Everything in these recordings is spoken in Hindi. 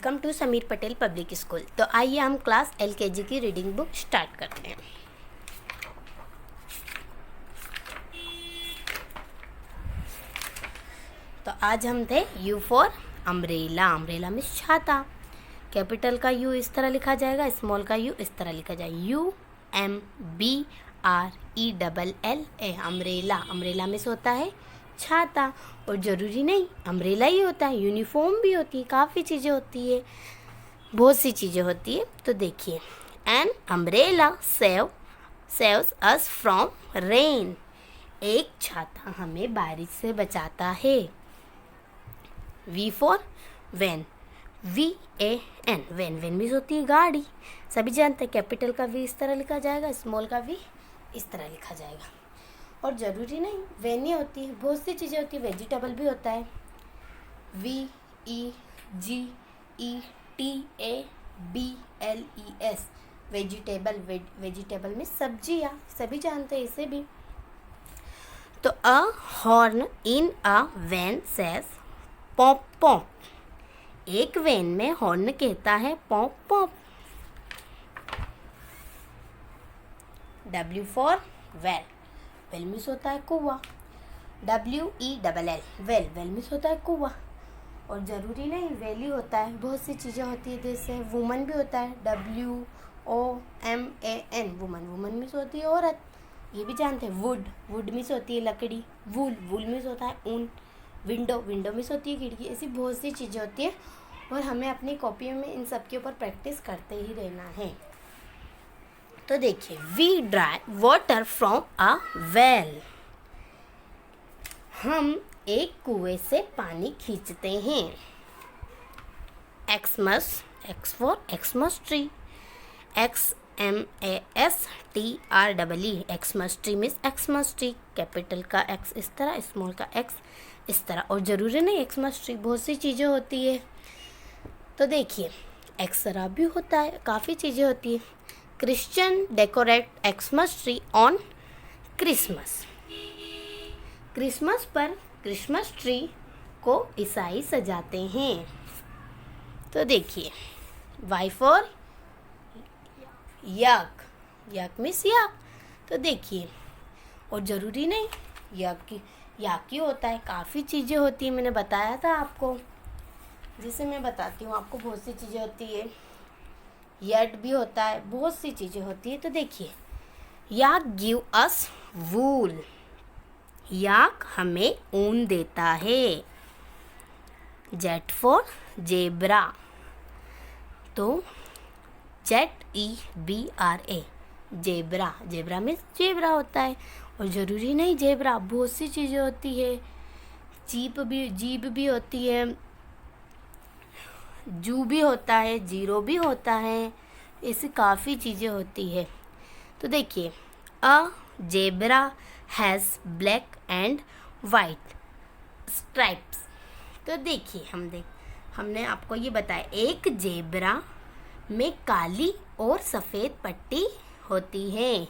Welcome to Sameer Patel public school. तो आइए हम क्लास LKG की रीडिंग बुक स्टार्ट करते हैं। तो आज हम थे U फॉर अम्ब्रेला। अम्ब्रेला में छाता। कैपिटल का U इस तरह लिखा जाएगा, स्मॉल का U इस तरह लिखा जाएगा, UMBRELLA। अम्ब्रेला, अम्ब्रेला में से होता है छाता। और ज़रूरी नहीं अम्ब्रेला ही होता है, यूनिफॉर्म भी होती है, काफ़ी चीज़ें होती है, बहुत सी चीज़ें होती है। तो देखिए, an umbrella saves us from rain. एक छाता हमें बारिश से बचाता है। V for van, VAN, van, van means होती है गाड़ी, सभी जानते हैं। कैपिटल का V इस तरह लिखा जाएगा, स्मॉल का V इस तरह लिखा जाएगा। और ज़रूरी नहीं वैन ही होती है, बहुत सी चीज़ें होती है। वेजिटेबल भी होता है, VEGETABLES, वेजिटेबल। वेजिटेबल में सब्जियाँ, सभी जानते हैं इसे भी। तो a horn in a van says pop pop. एक वैन में हॉर्न कहता है pop pop. W for well, well means होता है कुआं, WELL, वेल, वेल मीन्स होता है कुआं। और ज़रूरी नहीं वेल ही होता है, बहुत सी चीज़ें होती है, जैसे वुमन भी होता है, WOMAN, वुमन, वुमन मीन्स होती है औरत, ये भी जानते हैं। वुड, वुड मीन्स होती है लकड़ी, वूल, वूल मीन्स होता है ऊन, विंडो, विंडो मीन्स होती है खिड़की। ऐसी बहुत सी चीज़ें होती है और हमें अपनी कॉपियों में इन सब के ऊपर प्रैक्टिस करते ही रहना है। तो देखिए, we draw water from a well. हम एक कुएं से पानी खींचते हैं। Xmas, X for Xmas tree, XMASTREE, Xmas tree means Xmas tree. Capital का X इस तरह, स्मॉल का X इस तरह। और ज़रूरी नहीं एक्समस ट्री, बहुत सी चीज़ें होती है। तो देखिए, एक्सरा भी होता है, काफ़ी चीज़ें होती है। Christian decorate Xmas tree on Christmas. Christmas पर क्रिसमस ट्री को ईसाई सजाते हैं। तो देखिए, Y फॉर यक, यक मीन्स यक। तो देखिए, और ज़रूरी नहीं यक ही होता है, काफ़ी चीज़ें होती है, मैंने बताया था आपको। जैसे मैं बताती हूँ आपको, बहुत सी चीज़ें होती है, यट भी होता है, बहुत सी चीज़ें होती है। तो देखिए, याक गिव अस वूल, याक हमें ऊन देता है। जेट फॉर जेब्रा, तो ZEBRA, जेब्रा, जेब्रा में जेब्रा होता है। और ज़रूरी नहीं जेब्रा, बहुत सी चीज़ें होती है, जीप भी होती है, जू भी होता है, जीरो भी होता है, ऐसी काफ़ी चीज़ें होती है। तो देखिए, a zebra has black and white stripes. तो देखिए, हमने आपको ये बताया, एक जेब्रा में काली और सफ़ेद पट्टी होती है।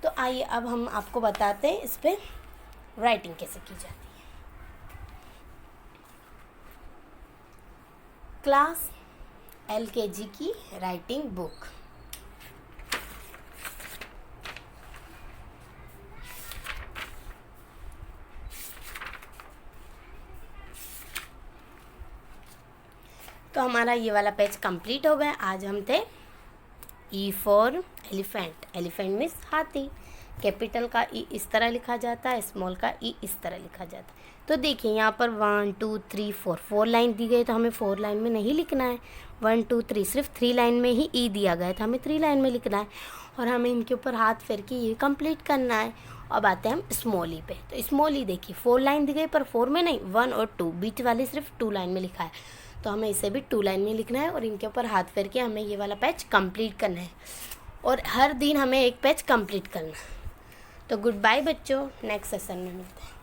तो आइए अब हम आपको बताते हैं इस पर राइटिंग कैसे की जाती है। क्लास LKG की राइटिंग बुक। तो हमारा ये वाला पेज कंप्लीट हो गया। आज हम थे E for elephant, elephant means हाथी। कैपिटल का E इस तरह लिखा जाता है, स्मॉल का E इस तरह लिखा जाता है। तो देखिए, यहाँ पर 1 2 3 4 4 लाइन दी गई, तो हमें 4 लाइन में नहीं लिखना है। 1 2 3 सिर्फ 3 लाइन में ही E दिया गया है, तो हमें 3 लाइन में लिखना है। और हमें इनके ऊपर हाथ फेर के ये कंप्लीट करना है। अब आते हैं हम स्मॉल ई पे। तो स्मॉल ई देखिए, 4 लाइन दी गई पर 4 में नहीं, 1 और 2, बीच वाली सिर्फ 2 लाइन में लिखा है, तो हमें इसे भी 2 लाइन में लिखना है। और इनके ऊपर हाथ फेर के हमें ये वाला पेज कंप्लीट करना है। और हर दिन हमें एक पेज कंप्लीट करना है। तो गुड बाय बच्चों, नेक्स्ट सेशन में मिलते हैं।